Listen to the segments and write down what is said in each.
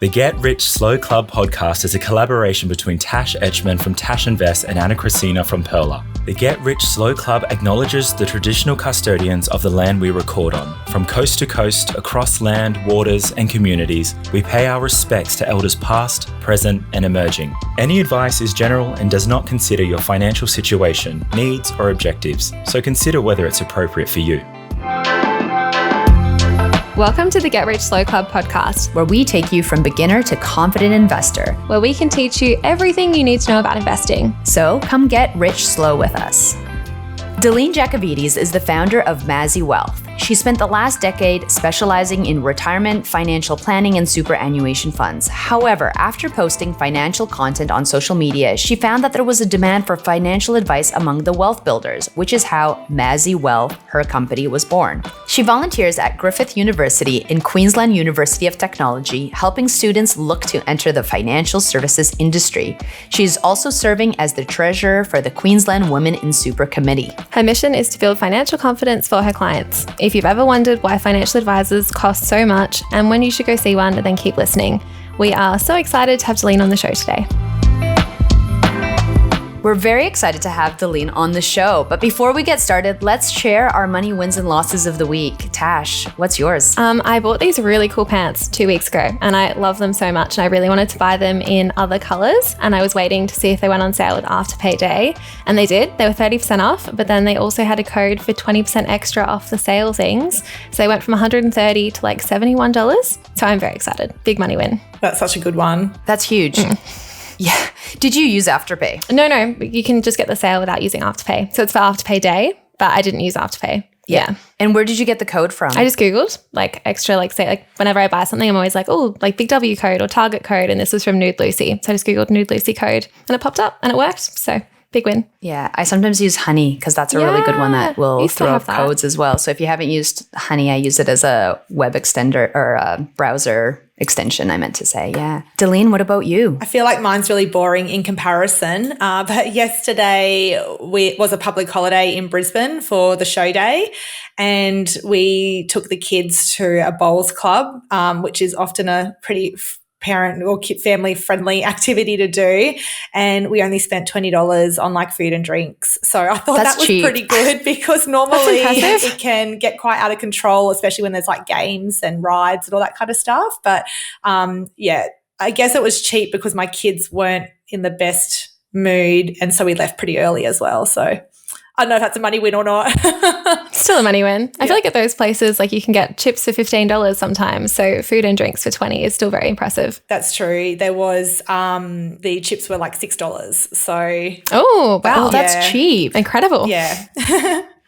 The Get Rich Slow Club podcast is a collaboration between Tash Etschmann from Tash Invests and Ana Kresina from Perla. The Get Rich Slow Club acknowledges the traditional custodians of the land we record on. From coast to coast, across land, waters, and communities, we pay our respects to elders past, present, and emerging. Any advice is general and does not consider your financial situation, needs, or objectives, so consider whether it's appropriate for you. Welcome to the Get Rich Slow Club podcast, where we take you from beginner to confident investor, where we can teach you everything you need to know about investing. So come get rich slow with us. Deline Jacovides is the founder of Mazi Wealth. She spent the last decade specializing in retirement, financial planning, and superannuation funds. However, after posting financial content on social media, she found that there was a demand for financial advice among the wealth builders, which is how Mazi Wealth, her company, was born. She volunteers at Griffith University in Queensland University of Technology, helping students look to enter the financial services industry. She is also serving as the treasurer for the Queensland Women in Super Committee. Her mission is to build financial confidence for her clients. If you've ever wondered why financial advisors cost so much and when you should go see one, then keep listening. We are so excited to have Deline on the show today. We're very excited to have Deline on the show. But before we get started, let's share our money wins and losses of the week. Tash, what's yours? I bought these really cool pants 2 weeks ago and I love them so much. And I really wanted to buy them in other colors. And I was waiting to see if they went on sale at Afterpay Day. And they did. They were 30% off, but then they also had a code for 20% extra off the sale things. So they went from $130 to like $71. So I'm very excited. Big money win. That's such a good one. That's huge. Yeah. Did you use Afterpay? No, you can just get the sale without using Afterpay. So it's for Afterpay Day, but I didn't use Afterpay. Yeah. And where did you get the code from? I just Googled like extra, like say like whenever I buy something, I'm always like, oh, like Big W code or Target code. And this was from Nude Lucy. So I just Googled Nude Lucy code and it popped up and it worked. So big win. Yeah. I sometimes use Honey because that's a really good one that will throw up codes as well. So if you haven't used Honey, I use it as a web extender or a browser extension, I meant to say. Yeah. Deline, what about you? I feel like mine's really boring in comparison. But yesterday was a public holiday in Brisbane for the show day. And we took the kids to a bowls club, which is often a pretty parent or family friendly activity to do. And we only spent $20 on like food and drinks. So I thought that was pretty good because normally it can get quite out of control, especially when there's like games and rides and all that kind of stuff. But yeah, I guess it was cheap because my kids weren't in the best mood. And so we left pretty early as well. So I don't know if that's a money win or not. Still a money win. I feel like at those places, like you can get chips for $15 sometimes. So food and drinks for $20 is still very impressive. That's true. There was, the chips were like $6. So. Oh, wow. That's cheap. Incredible. Yeah.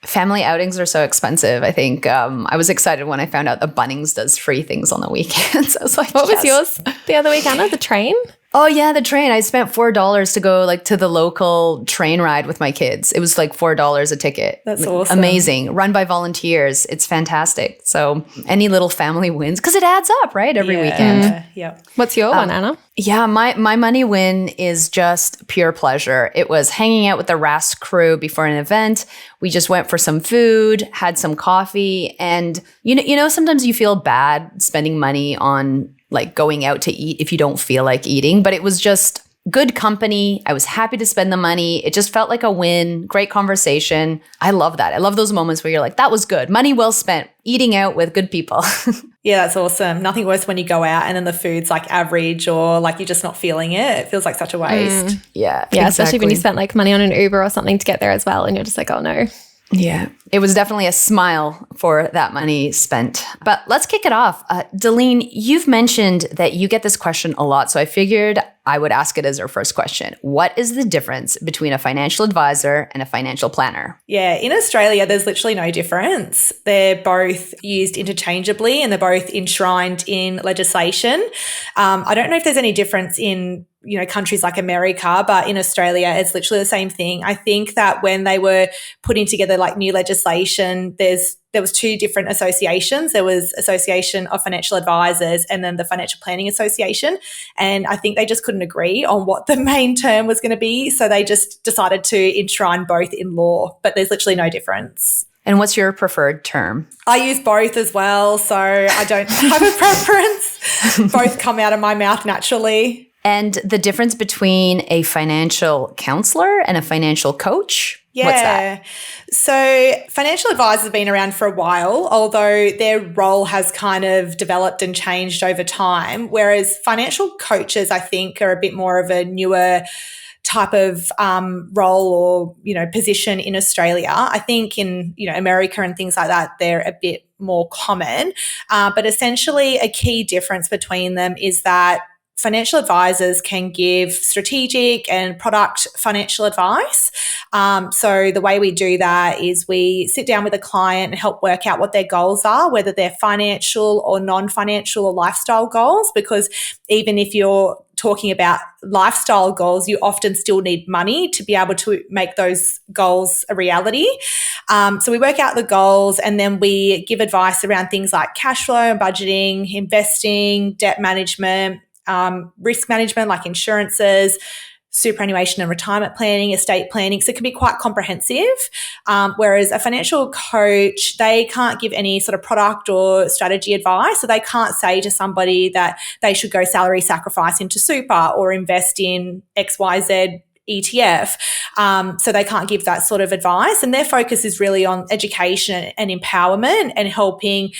Family outings are so expensive. I think I was excited when I found out that Bunnings does free things on the weekends. I was like, what was yours the other week, Anna? The train? Oh yeah, the train. I spent $4 to go like to the local train ride with my kids. It was like $4 a ticket. That's awesome. Amazing. Run by volunteers. It's fantastic. So any little family wins because it adds up, right? Every weekend. Yeah. What's your one, Anna? Yeah, my money win is just pure pleasure. It was hanging out with the RAS crew before an event. We just went for some food, had some coffee, and you know sometimes you feel bad spending money on like going out to eat if you don't feel like eating, but it was just good company. I was happy to spend the money. It just felt like a win. Great conversation. I love that. I love those moments where you're like, that was good. Money well spent, eating out with good people. Yeah, that's awesome. Nothing worse when you go out and then the food's like average or like you're just not feeling it. It feels like such a waste. Yeah, exactly. Especially when you spent like money on an Uber or something to get there as well and you're just like, oh no. Yeah, it was definitely a smile for that money spent. But let's kick it off. Deline, you've mentioned that you get this question a lot, so I figured I would ask it as our first question. What is the difference between a financial advisor and a financial planner? Yeah, in Australia, there's literally no difference. They're both used interchangeably and they're both enshrined in legislation. I don't know if there's any difference in countries like America, but in Australia, it's literally the same thing. I think that when they were putting together like new legislation, there was two different associations. There was Association of Financial Advisors and then the Financial Planning Association. And I think they just couldn't agree on what the main term was going to be. So they just decided to enshrine both in law, but there's literally no difference. And what's your preferred term? I use both as well, so I don't have a preference. Both come out of my mouth naturally. And the difference between a financial counselor and a financial coach? Yeah. What's that? So financial advisors have been around for a while, although their role has kind of developed and changed over time, whereas financial coaches, I think, are a bit more of a newer type of role or, position in Australia. I think in, America and things like that, they're a bit more common. But essentially a key difference between them is that financial advisors can give strategic and product financial advice. So the way we do that is we sit down with a client and help work out what their goals are, whether they're financial or non-financial or lifestyle goals, because even if you're talking about lifestyle goals, you often still need money to be able to make those goals a reality. So we work out the goals and then we give advice around things like cash flow and budgeting, investing, debt management, risk management like insurances, superannuation and retirement planning, estate planning. So it can be quite comprehensive. Whereas a financial coach, they can't give any sort of product or strategy advice. So they can't say to somebody that they should go salary sacrifice into super or invest in XYZ ETF. So they can't give that sort of advice. And their focus is really on education and empowerment and helping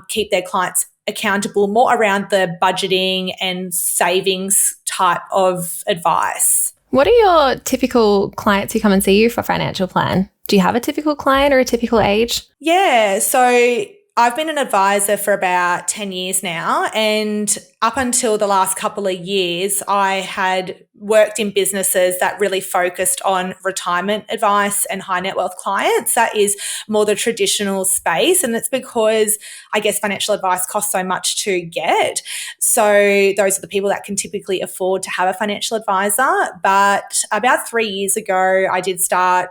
keep their clients accountable more around the budgeting and savings type of advice. What are your typical clients who come and see you for financial plan? Do you have a typical client or a typical age? Yeah, so I've been an advisor for about 10 years now, and up until the last couple of years, I had worked in businesses that really focused on retirement advice and high net wealth clients. That is more the traditional space, and it's because I guess financial advice costs so much to get. So those are the people that can typically afford to have a financial advisor. But about 3 years ago, I did start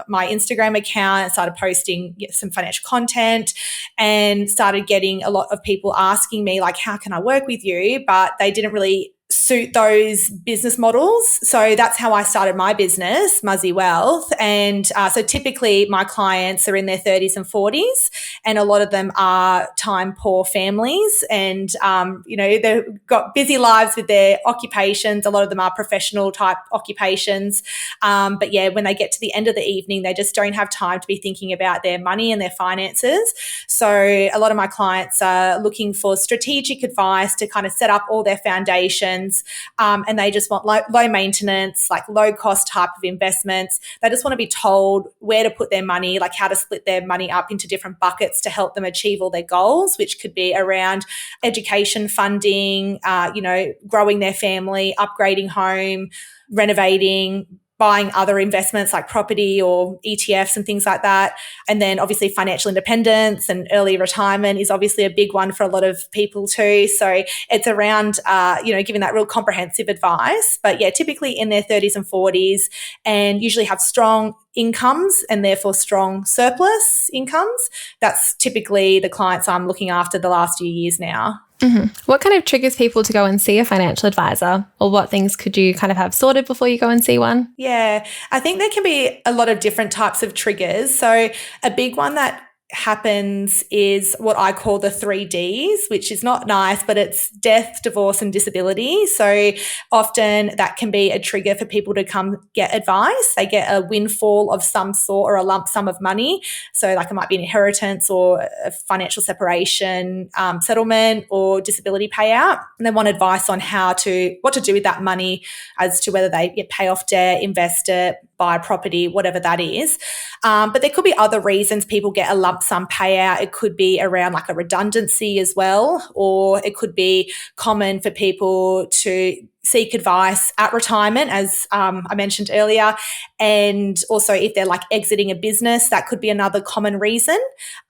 my Instagram account, started posting some financial content and started getting a lot of people asking me like, how can I work with you? But they didn't really suit those business models. So that's how I started my business, Mazi Wealth. And so typically my clients are in their 30s and 40s, and a lot of them are time poor families, and they've got busy lives with their occupations. A lot of them are professional type occupations. But yeah, when they get to the end of the evening, they just don't have time to be thinking about their money and their finances. So a lot of my clients are looking for strategic advice to kind of set up all their foundations. And they just want low maintenance, like low cost type of investments. They just want to be told where to put their money, like how to split their money up into different buckets to help them achieve all their goals, which could be around education funding, growing their family, upgrading home, renovating, buying other investments like property or ETFs and things like that. And then obviously financial independence and early retirement is obviously a big one for a lot of people too. So it's around, giving that real comprehensive advice. But yeah, typically in their 30s and 40s, and usually have strong incomes and therefore strong surplus incomes. That's typically the clients I'm looking after the last few years now. Mm-hmm. What kind of triggers people to go and see a financial advisor, or what things could you kind of have sorted before you go and see one? Yeah, I think there can be a lot of different types of triggers. So a big one that happens is what I call the 3Ds, which is not nice, but it's death, divorce, and disability. So often that can be a trigger for people to come get advice. They get a windfall of some sort or a lump sum of money. So like it might be an inheritance or a financial separation, settlement or disability payout. And they want advice on what to do with that money, as to whether they pay off debt, invest it, buy property, whatever that is. But there could be other reasons people get a lump sum payout. It could be around like a redundancy as well, or it could be common for people to seek advice at retirement, as I mentioned earlier. And also if they're like exiting a business, that could be another common reason.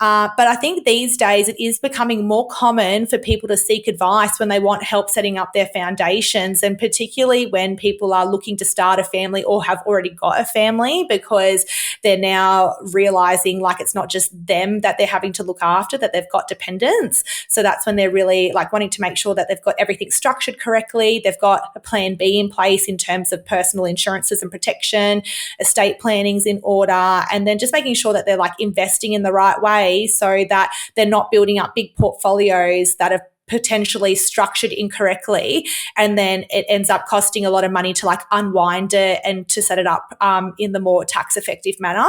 But I think these days it is becoming more common for people to seek advice when they want help setting up their foundations, and particularly when people are looking to start a family or have already got a family, because they're now realizing like it's not just them that they're having to look after, that they've got dependents. So that's when they're really like wanting to make sure that they've got everything structured correctly. They've got got a plan B in place in terms of personal insurances and protection, estate planning's in order, and then just making sure that they're like investing in the right way so that they're not building up big portfolios that are potentially structured incorrectly, and then it ends up costing a lot of money to like unwind it and to set it up in the more tax effective manner.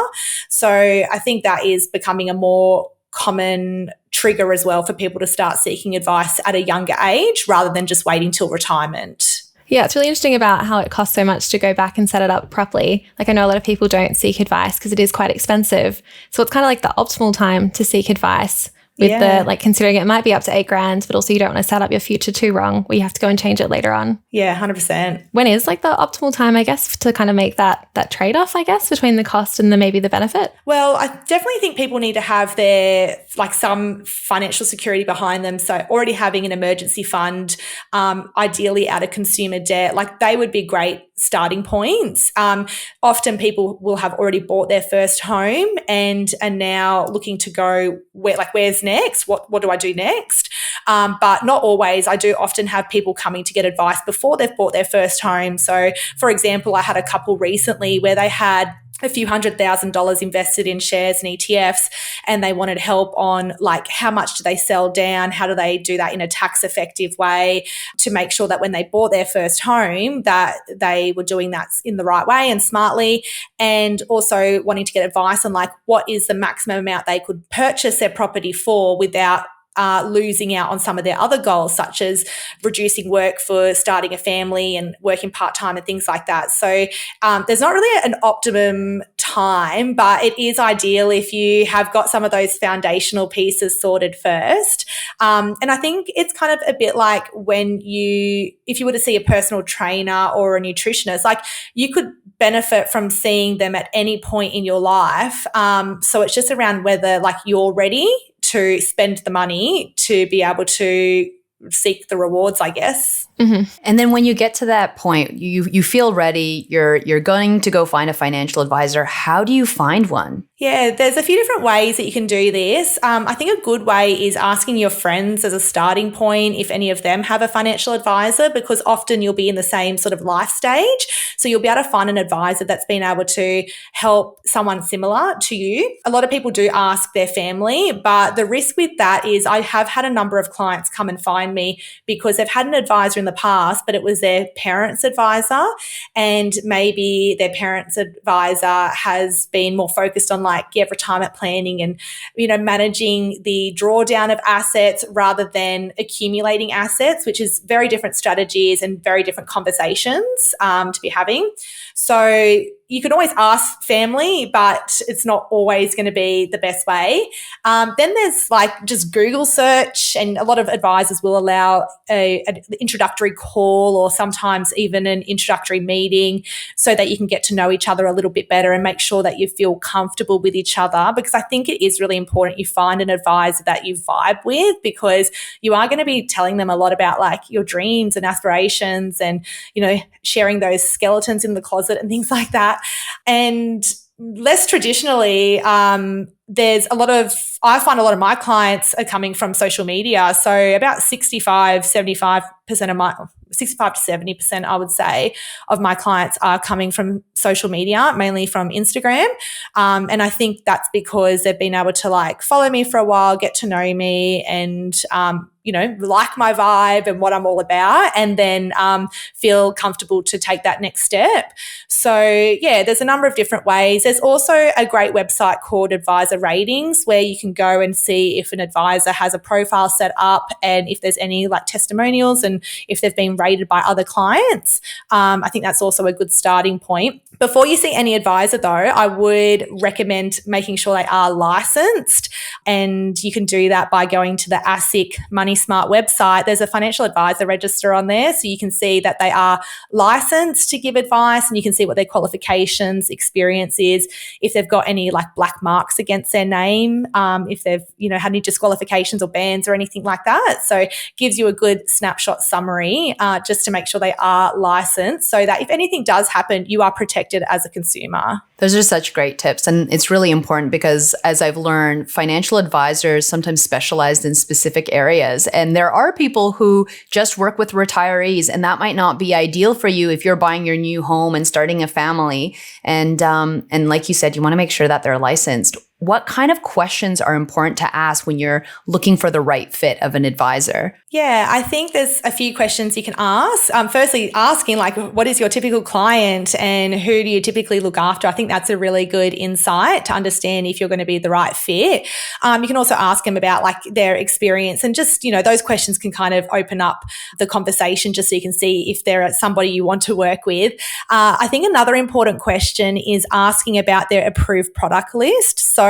So I think that is becoming a more common trigger as well for people to start seeking advice at a younger age rather than just waiting till retirement. Yeah, it's really interesting about how it costs so much to go back and set it up properly. Like I know a lot of people don't seek advice because it is quite expensive. So it's kind of like the optimal time to seek advice. With the like considering it might be up to $8,000, but also you don't want to set up your future too wrong where you have to go and change it later on. Yeah, 100%. When is like the optimal time, I guess, to kind of make that trade-off, I guess, between the cost and maybe the benefit? Well, I definitely think people need to have their like some financial security behind them. So already having an emergency fund, ideally out of consumer debt, like they would be great starting points. Often people will have already bought their first home and are now looking to go where's next? What do I do next? But not always. I do often have people coming to get advice before they've bought their first home. So for example, I had a couple recently where they had a few $100,000 invested in shares and ETFs, and they wanted help on like how much do they sell down? How do they do that in a tax effective way to make sure that when they bought their first home that they were doing that in the right way and smartly, and also wanting to get advice on like what is the maximum amount they could purchase their property for without losing out on some of their other goals, such as reducing work for starting a family and working part-time and things like that. So there's not really an optimum time, but it is ideal if you have got some of those foundational pieces sorted first. And I think it's kind of a bit like if you were to see a personal trainer or a nutritionist, like you could benefit from seeing them at any point in your life. So it's just around whether like you're ready to spend the money to be able to seek the rewards, I guess. Mm-hmm. And then when you get to that point, you feel ready, you're going to go find a financial advisor. How do you find one? Yeah, there's a few different ways that you can do this. I think a good way is asking your friends as a starting point if any of them have a financial advisor, because often you'll be in the same sort of life stage. So you'll be able to find an advisor that's been able to help someone similar to you. A lot of people do ask their family, but the risk with that is I have had a number of clients come and find me because they've had an advisor in the past, but it was their parents' advisor, and maybe their parents' advisor has been more focused on retirement planning and, managing the drawdown of assets rather than accumulating assets, which is very different strategies and very different conversations to be having. So you can always ask family, but it's not always going to be the best way. Then there's just Google search, and a lot of advisors will allow an introductory call or sometimes even an introductory meeting so that you can get to know each other a little bit better and make sure that you feel comfortable with each other, because I think it is really important you find an advisor that you vibe with, because you are going to be telling them a lot about your dreams and aspirations and, sharing those skeletons in the closet and things like that. And less traditionally, I find a lot of my clients are coming from social media. So about 65 to 70%, I would say, of my clients are coming from social media, mainly from Instagram. And I think that's because they've been able to follow me for a while, get to know me, and like my vibe and what I'm all about, and then feel comfortable to take that next step. So yeah, there's a number of different ways. There's also a great website called Advisor Ratings where you can go and see if an advisor has a profile set up and if there's any testimonials and if they've been rated by other clients. I think that's also a good starting point. Before you see any advisor though, I would recommend making sure they are licensed, and you can do that by going to the ASIC Money Smart website. There's a financial advisor register on there, so you can see that they are licensed to give advice, and you can see what their qualifications, experience is, if they've got any black marks against their name, if they've had any disqualifications or bans or anything like that. So it gives you a good snapshot summary just to make sure they are licensed, so that if anything does happen, you are protected protected as a consumer. Those are such great tips. And it's really important because, as I've learned, financial advisors sometimes specialize in specific areas. And there are people who just work with retirees, and that might not be ideal for you if you're buying your new home and starting a family. And like you said, you want to make sure that they're licensed. What kind of questions are important to ask when you're looking for the right fit of an advisor? Yeah, I think there's a few questions you can ask. Firstly, asking like, what is your typical client and who do you typically look after? I think that's a really good insight to understand if you're going to be the right fit. You can also ask them about like their experience, and just, those questions can kind of open up the conversation just so you can see if they're somebody you want to work with. I think another important question is asking about their approved product list. So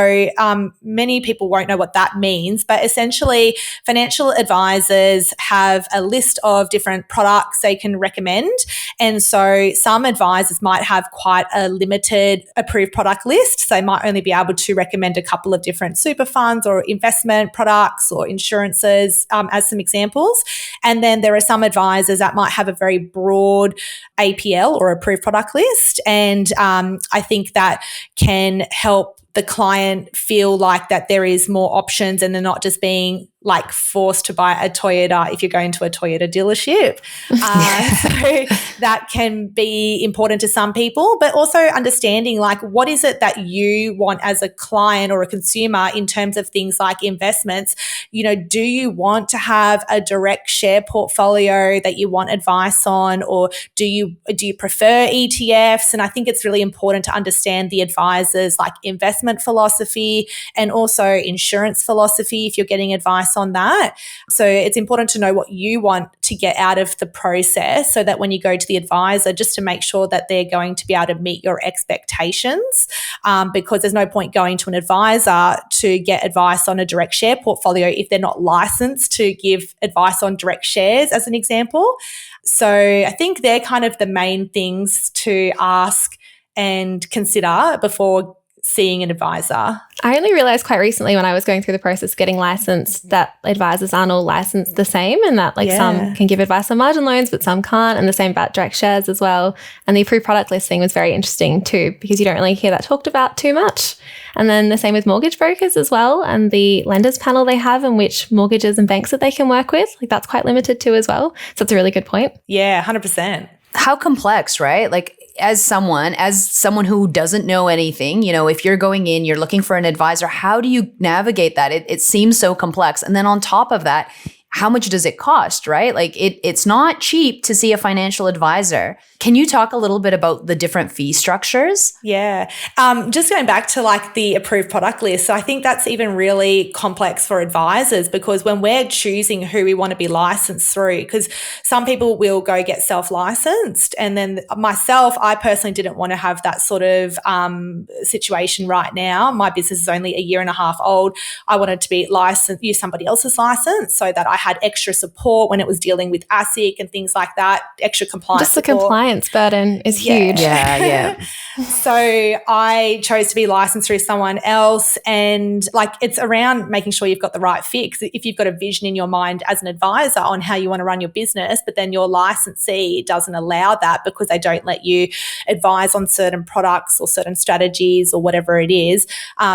many people won't know what that means, but essentially financial advisors have a list of different products they can recommend. And so some advisors might have quite a limited approved product list. So they might only be able to recommend a couple of different super funds or investment products or insurances as some examples. And then there are some advisors that might have a very broad APL or approved product list. And I think that can help the client feel like that there is more options and they're not just being like forced to buy a Toyota if you're going to a Toyota dealership. So that can be important to some people, but also understanding like what is it that you want as a client or a consumer in terms of things like investments. Do you want to have a direct share portfolio that you want advice on, or do you prefer ETFs? And I think it's really important to understand the advisor's like investment philosophy and also insurance philosophy if you're getting advice on that. So it's important to know what you want to get out of the process so that when you go to the advisor, just to make sure that they're going to be able to meet your expectations, because there's no point going to an advisor to get advice on a direct share portfolio if they're not licensed to give advice on direct shares, as an example. So I think they're kind of the main things to ask and consider before seeing an advisor. I only realized quite recently when I was going through the process of getting licensed that advisors aren't all licensed the same, and that some can give advice on margin loans but some can't, and the same about direct shares as well. And the approved product listing was very interesting too, because you don't really hear that talked about too much. And then the same with mortgage brokers as well, and the lenders panel they have and which mortgages and banks that they can work with, like that's quite limited too as well. So that's a really good point. Yeah, 100%. How complex, right? Like as someone who doesn't know anything, if you're going in, you're looking for an advisor, how do you navigate that? It seems so complex. And then on top of that, how much does it cost, right? Like it's not cheap to see a financial advisor. Can you talk a little bit about the different fee structures? Yeah. Just going back to like the approved product list. So I think that's even really complex for advisors, because when we're choosing who we want to be licensed through, because some people will go get self-licensed. And then myself, I personally didn't want to have that sort of situation right now. My business is only a year and a half old. I wanted to be licensed, use somebody else's license so that I had extra support when it was dealing with ASIC and things like that, extra compliance Just the support. Compliance burden is huge. Yeah. So I chose to be licensed through someone else, and like it's around making sure you've got the right fit. If you've got a vision in your mind as an advisor on how you want to run your business, but then your licensee doesn't allow that because they don't let you advise on certain products or certain strategies or whatever it is.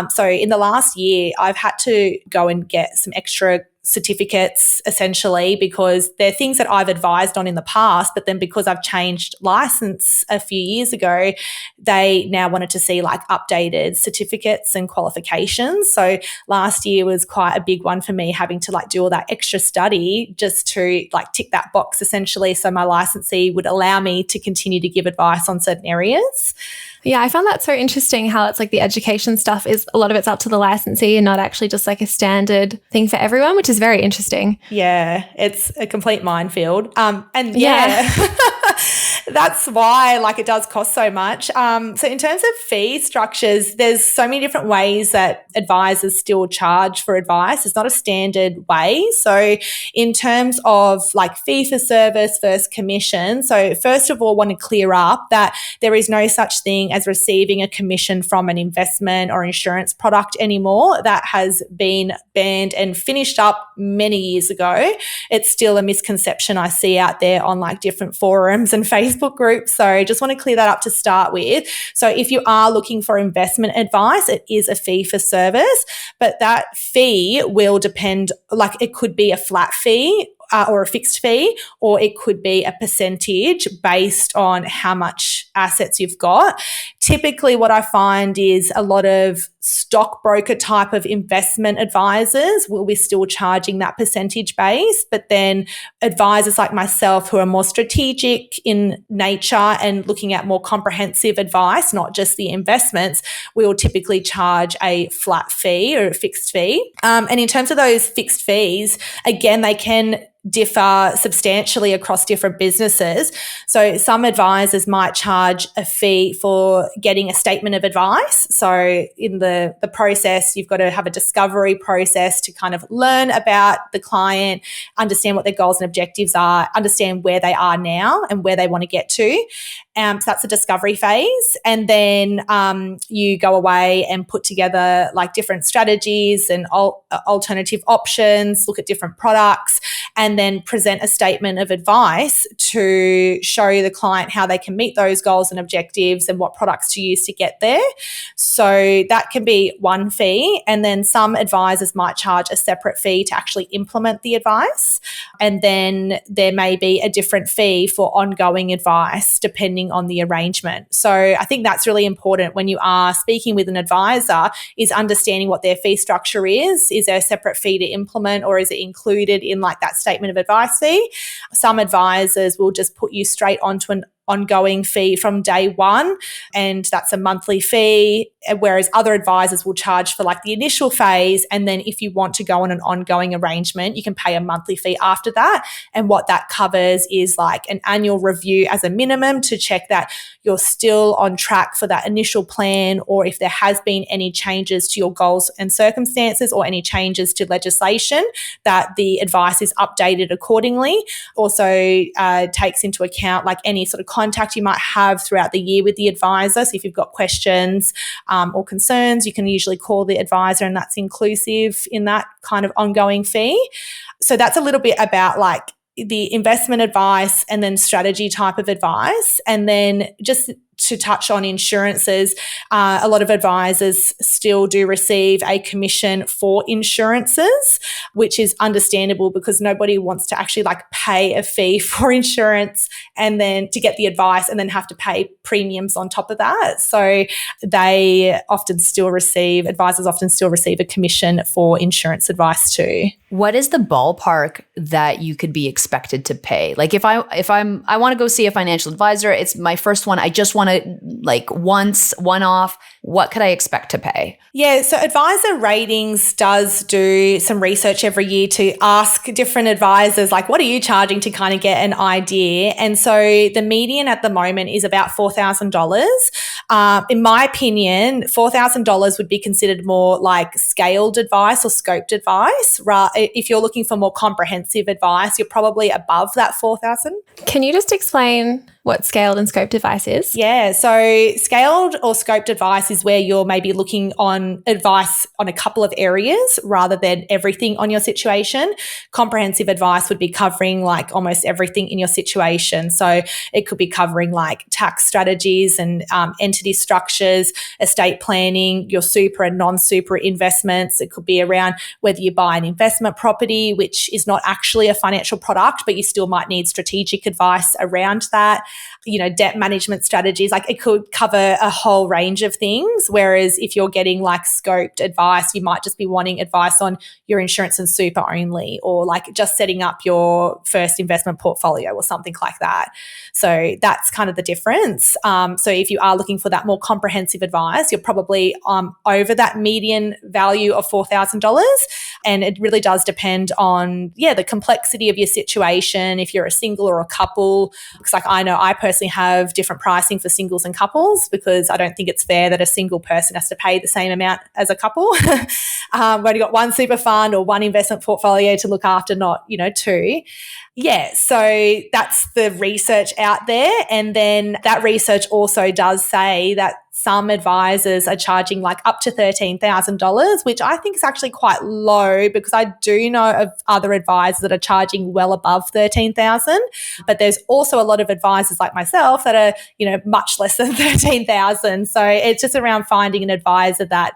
So in the last year, I've had to go and get some extra certificates essentially, because they're things that I've advised on in the past, but then because I've changed license a few years ago, they now wanted to see like updated certificates and qualifications. So last year was quite a big one for me, having to like do all that extra study just to like tick that box essentially, so my licensee would allow me to continue to give advice on certain areas. Yeah, I found that so interesting how it's like the education stuff is a lot of it's up to the licensee and not actually just like a standard thing for everyone, which is very interesting. Yeah, it's a complete minefield. And yeah. That's why like it does cost so much. So in terms of fee structures, there's so many different ways that advisors still charge for advice. It's not a standard way. So in terms of like fee for service versus commission, so first of all, want to clear up that there is no such thing as receiving a commission from an investment or insurance product anymore. That has been banned and finished up many years ago. It's still a misconception I see out there on like different forums and Facebook Facebook group. So just want to clear that up to start with. So if you are looking for investment advice, it is a fee for service, but that fee will depend, like it could be a flat fee or a fixed fee, or it could be a percentage based on how much assets you've got. Typically, what I find is a lot of stockbroker type of investment advisors will be still charging that percentage base, but then advisors like myself who are more strategic in nature and looking at more comprehensive advice, not just the investments, we will typically charge a flat fee or a fixed fee. And in terms of those fixed fees, again, they can differ substantially across different businesses. So some advisors might charge a fee for getting a statement of advice. So in the process, you've got to have a discovery process to kind of learn about the client, understand what their goals and objectives are, understand where they are now and where they want to get to. So that's the discovery phase. And then you go away and put together like different strategies and alternative options, look at different products, and then present a statement of advice to show the client how they can meet those goals and objectives and what products to use to get there. So that can be one fee. And then some advisors might charge a separate fee to actually implement the advice. And then there may be a different fee for ongoing advice depending on the arrangement. So I think that's really important when you are speaking with an advisor, is understanding what their fee structure is. Is there a separate fee to implement, or is it included in like that statement of advice fee? Some advisors will just put you straight onto an ongoing fee from day one, and that's a monthly fee, whereas other advisors will charge for like the initial phase, and then if you want to go on an ongoing arrangement, you can pay a monthly fee after that. And what that covers is like an annual review as a minimum to check that you're still on track for that initial plan, or if there has been any changes to your goals and circumstances or any changes to legislation, that the advice is updated accordingly. Also takes into account like any sort of contact you might have throughout the year with the advisor. So if you've got questions or concerns, you can usually call the advisor, and that's inclusive in that kind of ongoing fee. So that's a little bit about like the investment advice and then strategy type of advice. And then just to touch on insurances, a lot of advisors still do receive a commission for insurances, which is understandable because nobody wants to actually like pay a fee for insurance and then to get the advice and then have to pay premiums on top of that. So advisors often still receive a commission for insurance advice too. What is the ballpark that you could be expected to pay? Like I want to go see a financial advisor, it's my first one, I just want to like one off, what could I expect to pay? Yeah, so Advisor Ratings does do some research every year to ask different advisors, like, what are you charging, to kind of get an idea. And so the median at the moment is about $4,000. In my opinion, $4,000 would be considered more like scaled advice or scoped advice. If you're looking for more comprehensive advice, you're probably above that $4,000. Can you just explain what scaled and scoped advice is? Yeah, so scaled or scoped advice is where you're maybe looking on advice on a couple of areas rather than everything on your situation. Comprehensive advice would be covering like almost everything in your situation. So it could be covering like tax strategies and entity structures, estate planning, your super and non-super investments. It could be around whether you buy an investment property, which is not actually a financial product, but you still might need strategic advice around that. You know, debt management strategies, like it could cover a whole range of things. Whereas if you're getting like scoped advice, you might just be wanting advice on your insurance and super only, or like just setting up your first investment portfolio or something like that. So that's kind of the difference. So if you are looking for that more comprehensive advice, you're probably over that median value of $4,000. And it really does depend on, the complexity of your situation. If you're a single or a couple, because like I know I personally have different pricing for singles and couples, because I don't think it's fair that a single person has to pay the same amount as a couple. We've only got one super fund or one investment portfolio to look after, not, two. Yeah, so that's the research out there. And then that research also does say that some advisors are charging like up to $13,000, which I think is actually quite low, because I do know of other advisors that are charging well above 13,000. But there's also a lot of advisors like myself that are, much less than 13,000. So it's just around finding an advisor that,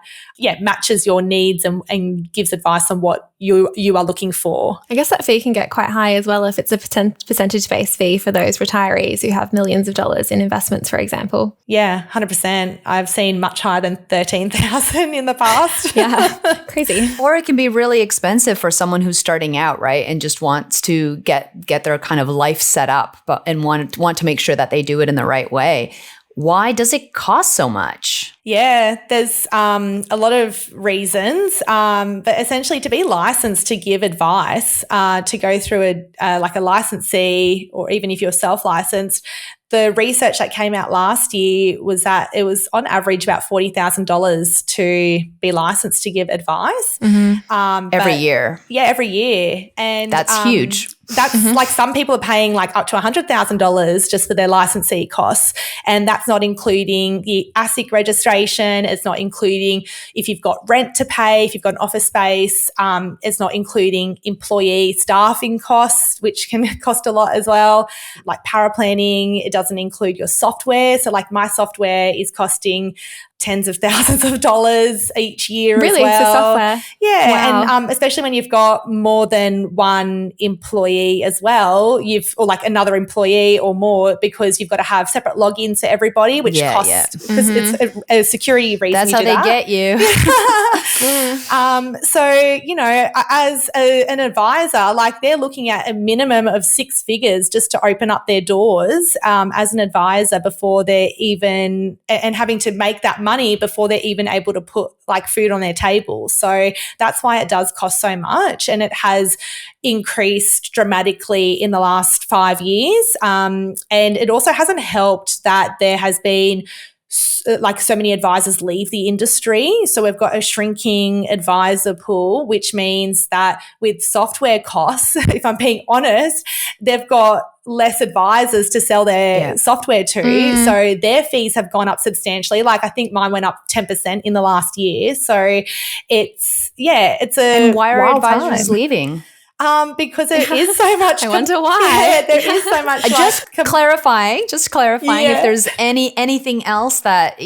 matches your needs and gives advice on what you are looking for. I guess that fee can get quite high as well if it's a percentage-based fee for those retirees who have millions of dollars in investments, for example. Yeah, 100%. I've seen much higher than 13,000 in the past. Yeah, crazy. Or it can be really expensive for someone who's starting out, right, and just wants to get their kind of life set up, and want to make sure that they do it in the right way. Why does it cost so much? Yeah, there's a lot of reasons, but essentially to be licensed to give advice, to go through a licensee, or even if you're self-licensed, the research that came out last year was that it was on average about $40,000 to be licensed to give advice. Every year. Yeah, every year. And that's huge. That's like some people are paying like up to $100,000 just for their licensee costs. And that's not including the ASIC registration. It's not including if you've got rent to pay, if you've got an office space. It's not including employee staffing costs, which can cost a lot as well. Like paraplanning, it doesn't include your software. So like my software is costing tens of thousands of dollars each year as well. Really? For software? Yeah. Wow. And especially when you've got more than one employee as well, or like another employee or more, because you've got to have separate logins for everybody, which costs, because it's a security reason. That's how they get you. So, as an advisor, like they're looking at a minimum of 6 figures just to open up their doors as an advisor before they're even, and having to make that money before they're even able to put like food on their table. So that's why it does cost so much, and it has increased dramatically in the last 5 years. And it also hasn't helped that there has been like so many advisors leave the industry. So we've got a shrinking advisor pool, which means that with software costs, if I'm being honest, they've got less advisors to sell their software to. So their fees have gone up substantially. Like I think mine went up 10% in the last year. So it's a and why are advisors time. Leaving? Because there is so much. I wonder why. Yeah, there is so much. Just clarifying if there's anything else that,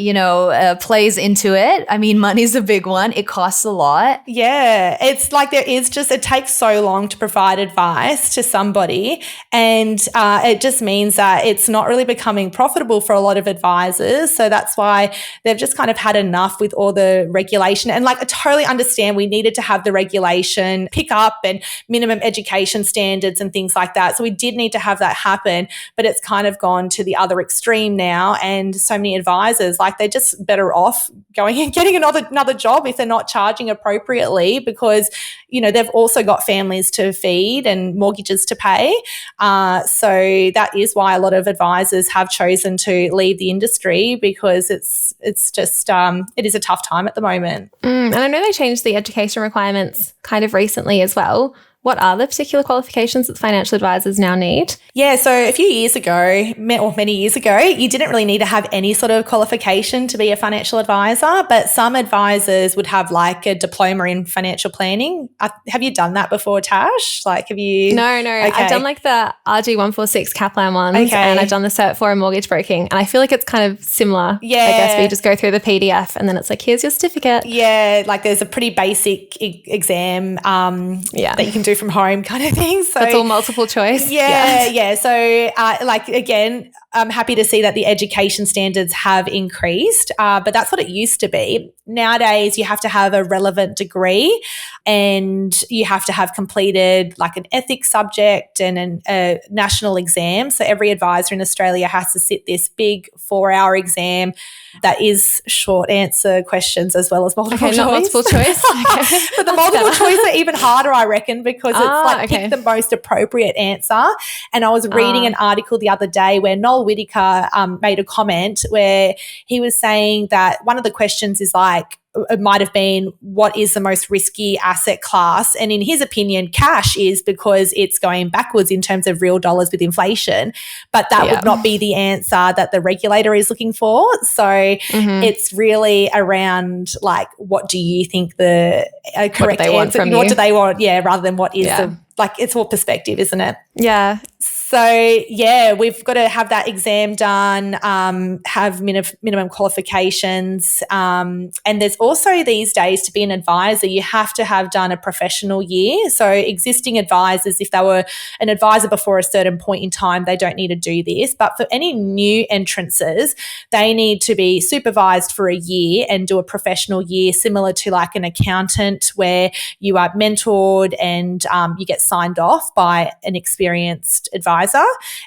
plays into it. I mean, money's a big one. It costs a lot. Yeah. It's like it takes so long to provide advice to somebody, and it just means that it's not really becoming profitable for a lot of advisors. So that's why they've just kind of had enough with all the regulation. And like I totally understand we needed to have the regulation pick up and minimum education standards and things like that. So we did need to have that happen, but it's kind of gone to the other extreme now. And so many advisors, like they're just better off going and getting another job if they're not charging appropriately, because, they've also got families to feed and mortgages to pay. So that is why a lot of advisors have chosen to leave the industry, because it's just, it is a tough time at the moment. And I know they changed the education requirements kind of recently as well. What are the particular qualifications that financial advisors now need? Yeah, so a few years ago, or many years ago, you didn't really need to have any sort of qualification to be a financial advisor, but some advisors would have like a diploma in financial planning. Have you done that before, Tash? Like, have you? No. Okay. I've done like the RG146 Kaplan ones, and I've done the Cert 4 in mortgage broking, and I feel like it's kind of similar. Yeah. I guess where you just go through the PDF and then it's like, here's your certificate. Yeah, like there's a pretty basic exam that you can do from home kind of thing. So it's all multiple choice. Yeah. So again, I'm happy to see that the education standards have increased, but that's what it used to be. Nowadays, you have to have a relevant degree, and you have to have completed like an ethics subject and a national exam. So every advisor in Australia has to sit this big 4-hour exam that is short answer questions as well as multiple choice. Not multiple choice. Okay. But the multiple choice are even harder, I reckon, because it's pick the most appropriate answer. And I was reading an article the other day where Noel Noel Whittaker made a comment where he was saying that one of the questions is like, it might have been, what is the most risky asset class? And in his opinion, cash is, because it's going backwards in terms of real dollars with inflation. But that would not be the answer that the regulator is looking for. So it's really around like, what do you think the correct answer? What do they want? Yeah, rather than what is the, like, it's all perspective, isn't it? Yeah. So, yeah, we've got to have that exam done, have minimum qualifications. And there's also these days, to be an advisor, you have to have done a professional year. So existing advisors, if they were an advisor before a certain point in time, they don't need to do this. But for any new entrances, they need to be supervised for a year and do a professional year, similar to like an accountant, where you are mentored and you get signed off by an experienced advisor.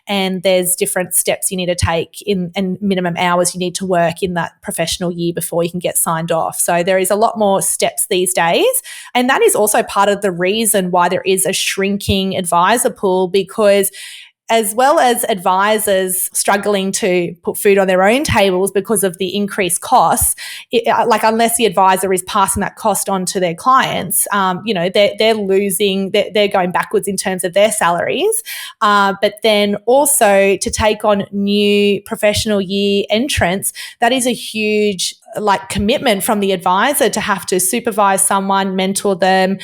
And there's different steps you need to take in, and minimum hours you need to work in that professional year before you can get signed off. So there is a lot more steps these days. And that is also part of the reason why there is a shrinking advisor pool, because as well as advisors struggling to put food on their own tables because of the increased costs, like unless the advisor is passing that cost on to their clients, they're losing, they're going backwards in terms of their salaries. But then also to take on new professional year entrants, that is a huge commitment from the advisor to have to supervise someone, mentor them,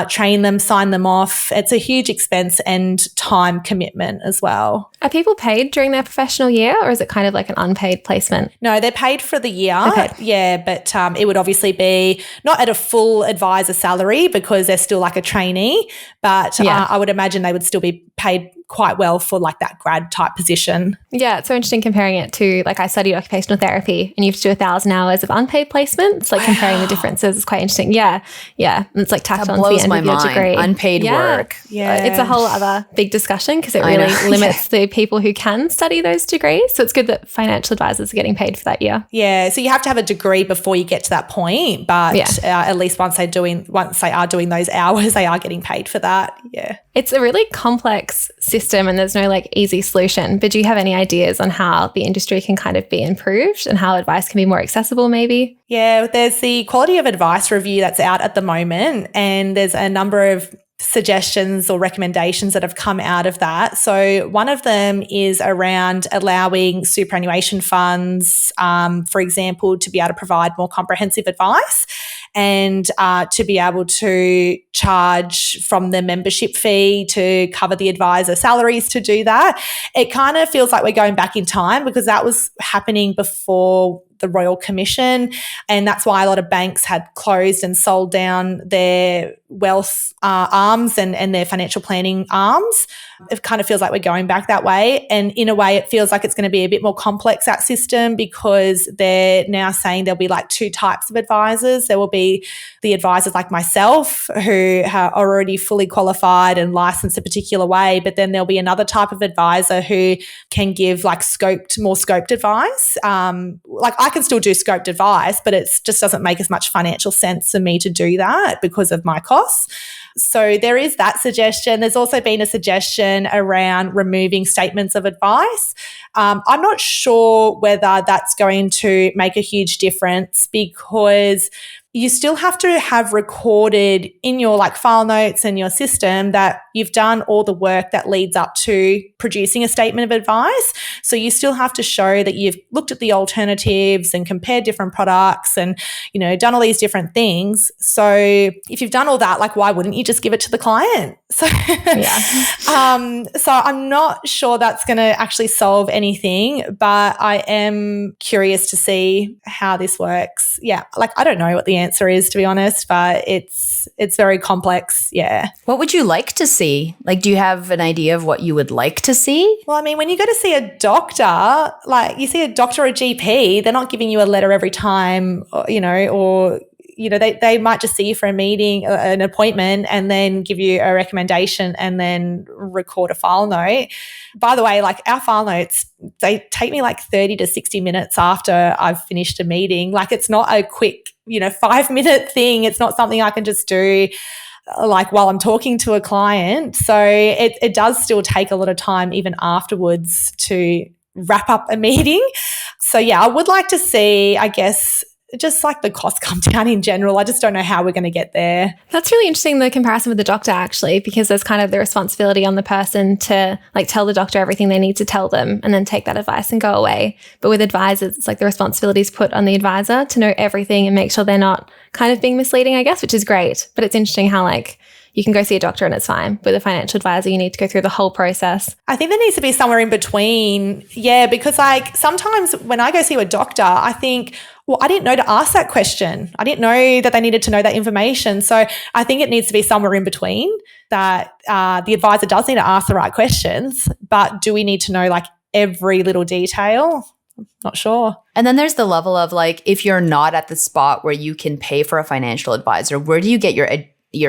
train them, sign them off. It's a huge expense and time commitment as well. Are people paid during their professional year, or is it kind of like an unpaid placement? No, they're paid for the year. Yeah, but it would obviously be not at a full advisor salary because they're still like a trainee, but I would imagine they would still be paid quite well for like that grad type position. Yeah, it's so interesting comparing it to, like, I studied occupational therapy and you have to do 1,000 hours of unpaid placements, like comparing the differences is quite interesting. Yeah. And it's like tacked on to the end of your degree. Unpaid work. Yeah. It's a whole other big discussion because it really limits the people who can study those degrees. So it's good that financial advisors are getting paid for that year. Yeah, so you have to have a degree before you get to that point, but at least once they are doing those hours, they are getting paid for that. Yeah. It's a really complex system and there's no like easy solution, but do you have any ideas on how the industry can kind of be improved and how advice can be more accessible maybe? Yeah, there's the quality of advice review that's out at the moment, and there's a number of suggestions or recommendations that have come out of that. So one of them is around allowing superannuation funds, for example, to be able to provide more comprehensive advice and to be able to charge from the membership fee to cover the advisor salaries to do that. It kind of feels like we're going back in time because that was happening before the Royal Commission, and that's why a lot of banks had closed and sold down their wealth arms and their financial planning arms. It kind of feels like we're going back that way, and in a way it feels like it's going to be a bit more complex, that system, because they're now saying there'll be like two types of advisors. There will be the advisors like myself who are already fully qualified and licensed a particular way, but then there'll be another type of advisor who can give like more scoped advice. Like I can still do scoped advice, but it just doesn't make as much financial sense for me to do that because of my costs. So there is that suggestion. There's also been a suggestion around removing statements of advice. I'm not sure whether that's going to make a huge difference because you still have to have recorded in your like file notes and your system that you've done all the work that leads up to producing a statement of advice. So you still have to show that you've looked at the alternatives and compared different products and, done all these different things. So if you've done all that, like, why wouldn't you just give it to the client? So, so I'm not sure that's going to actually solve anything, but I am curious to see how this works. Yeah. Like, I don't know what the answer is, to be honest, but it's very complex. Yeah. What would you like to see? Like, do you have an idea of what you would like to see? Well, I mean, when you go to see a doctor, like you see a doctor or a GP, they're not giving you a letter every time, they might just see you for a meeting, an appointment, and then give you a recommendation and then record a file note. By the way, like our file notes, they take me like 30 to 60 minutes after I've finished a meeting. Like it's not a quick, 5-minute thing. It's not something I can just do like while I'm talking to a client. So it does still take a lot of time even afterwards to wrap up a meeting. So yeah, I would like to see, I guess, just like the costs come down in general. I just don't know how we're going to get there. That's really interesting, the comparison with the doctor, actually, because there's kind of the responsibility on the person to like tell the doctor everything they need to tell them and then take that advice and go away. But with advisors, it's like the responsibility is put on the advisor to know everything and make sure they're not kind of being misleading, I guess, which is great. But it's interesting how like you can go see a doctor and it's fine. With a financial advisor, you need to go through the whole process. I think there needs to be somewhere in between. Yeah, because like sometimes when I go see a doctor, I think, well, I didn't know to ask that question. I didn't know that they needed to know that information. So I think it needs to be somewhere in between, that the advisor does need to ask the right questions, but do we need to know like every little detail? Not sure. And then there's the level of like, if you're not at the spot where you can pay for a financial advisor, where do you get your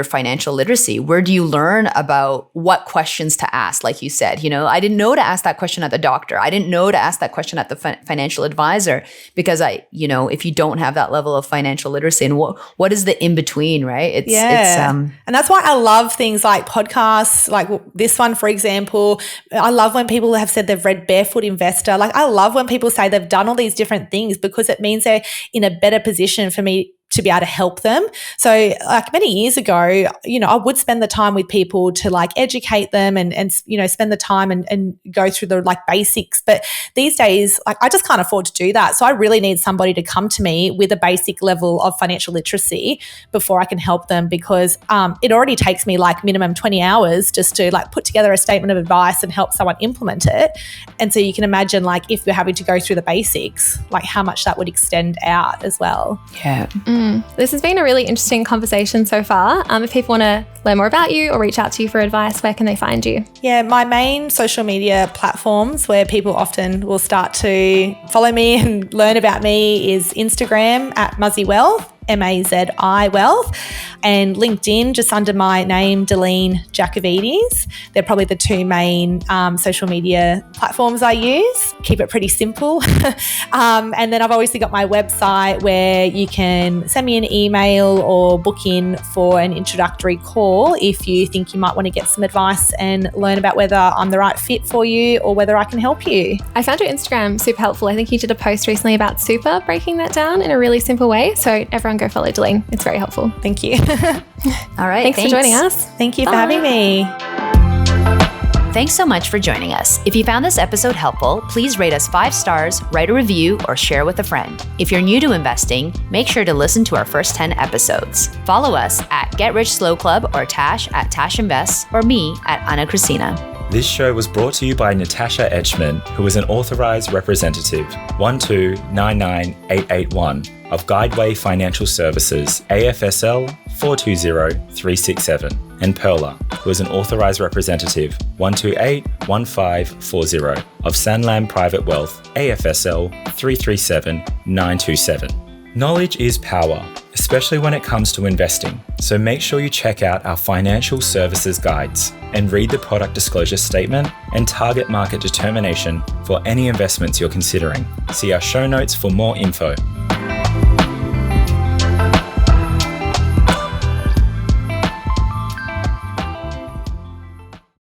financial literacy? Where do you learn about what questions to ask? Like you said, I didn't know to ask that question at the doctor. I didn't know to ask that question at the financial advisor, because if you don't have that level of financial literacy, and what is the in between, right? And that's why I love things like podcasts, like this one, for example. I love when people have said they've read Barefoot Investor. Like I love when people say they've done all these different things, because it means they're in a better position for me to be able to help them. So like many years ago, I would spend the time with people to like educate them and spend the time and go through the like basics. But these days, like I just can't afford to do that. So I really need somebody to come to me with a basic level of financial literacy before I can help them, because it already takes me like minimum 20 hours just to like put together a statement of advice and help someone implement it. And so you can imagine like if we're having to go through the basics, like how much that would extend out as well. Yeah. This has been a really interesting conversation so far. If people want to learn more about you or reach out to you for advice, where can they find you? Yeah, my main social media platforms where people often will start to follow me and learn about me is Instagram at Mazi Wealth, Mazi Wealth, and LinkedIn just under my name, Deline Jacovides. They're probably the two main social media platforms I use. Keep it pretty simple. And then I've obviously got my website where you can send me an email or book in for an introductory call if you think you might want to get some advice and learn about whether I'm the right fit for you or whether I can help you. I found your Instagram super helpful. I think you did a post recently about super, breaking that down in a really simple way. So everyone go follow Deline. It's very helpful. Thank you. All right. Thanks for joining us. Thank you for having me. Thanks so much for joining us. If you found this episode helpful, please rate us 5 stars, write a review, or share with a friend. If you're new to investing, make sure to listen to our first 10 episodes. Follow us at Get Rich Slow Club or Tash at Tash Invests, or me at Ana Kresina. This show was brought to you by Natasha Etschmann, who is an authorized representative 1299881 of Guideway Financial Services, AFSL 420367, and Perla, who is an authorized representative 1281540 of Sanlam Private Wealth, AFSL 337927. Knowledge is power, especially when it comes to investing. So make sure you check out our financial services guides and read the product disclosure statement and target market determination for any investments you're considering. See our show notes for more info.